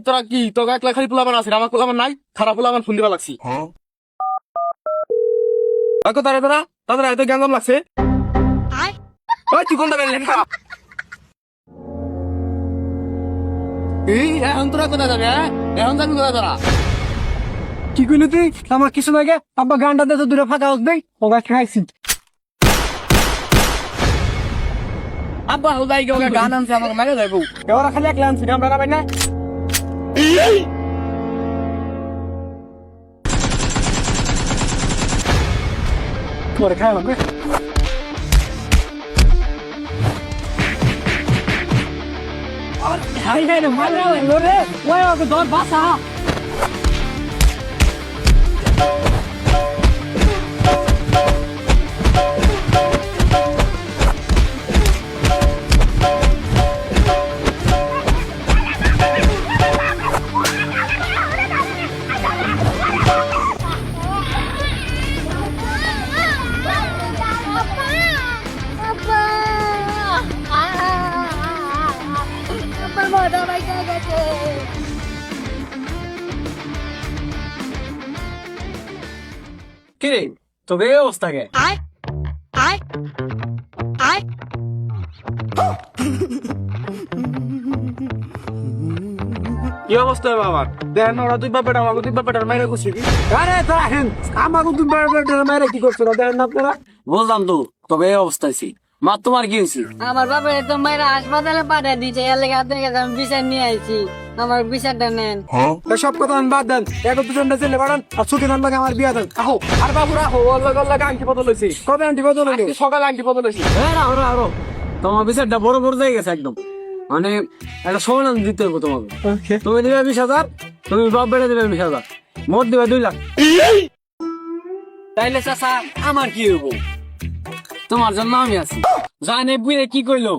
তোরা কি তোকে একলা খালি পোলাবান আছে আমার পোলাবান নাই খারাপ পোলাবান ফুল দিবা লাগছি তারা তারা তাদের এত জ্ঞান লাগছে তুই কোনটা বেরলেন এখন তোরা কোথায় যাবে এখন যাবি কোথায় তোরা কি কইলি তুই আমার কিছু লাগে আব্বা গানটা দিয়ে তো দূরে ফাঁকা হোক দেই ওকে খাইছি আব্বা হোদাই ওকে গান আনছে আমাকে মেরে যাইবো ওরা খালি একলা আনছি আমরা না ভাই না পরে খাই আমাকে হাই হাই রে মারা রে ওই ওকে দর বাসা কিরে তবে এই অবস্থা কে কি অবস্থা বাবার দেখেন ওরা দুই বাপেটা আমাকে দুই বাপেটার মাইরে খুশি আরে তোরা হেন আমাকে তুমি মেরে কি করছো দেখেন না আপনারা বললাম তো তবে এই অবস্থায় মা তোমার কি হয়েছে আমার বাবার তো মায়েরা হাসপাতালে পাঠিয়ে দিয়েছে এর লেগে আপনার কাছে আমি বিচার নিয়ে আইছি আমার বিচারটা নেন সব কথা আমি বাদ দেন এক দুজনটা ছেলে বাড়ান আর ছুটি নাম লাগে আমার বিয়া দেন আহো আর বাবু রাখো অল্লাহ অল্লাহ আংটি বদল হয়েছে কবে আন্টি বদল হলো সকালে আংটি বদল হয়েছে আরো তোমার বিচারটা বড় বড় হয়ে গেছে একদম মানে একটা সমাধান দিতে হবে তোমাকে তুমি দিবে 20,000 তুমি বাপ বেড়ে দিবে 20,000 মোট দিবে 2 লাখ তাইলে চাচা আমার কি হইব তোমার জন্য আমি আছি জানে বুঝে কি কইলো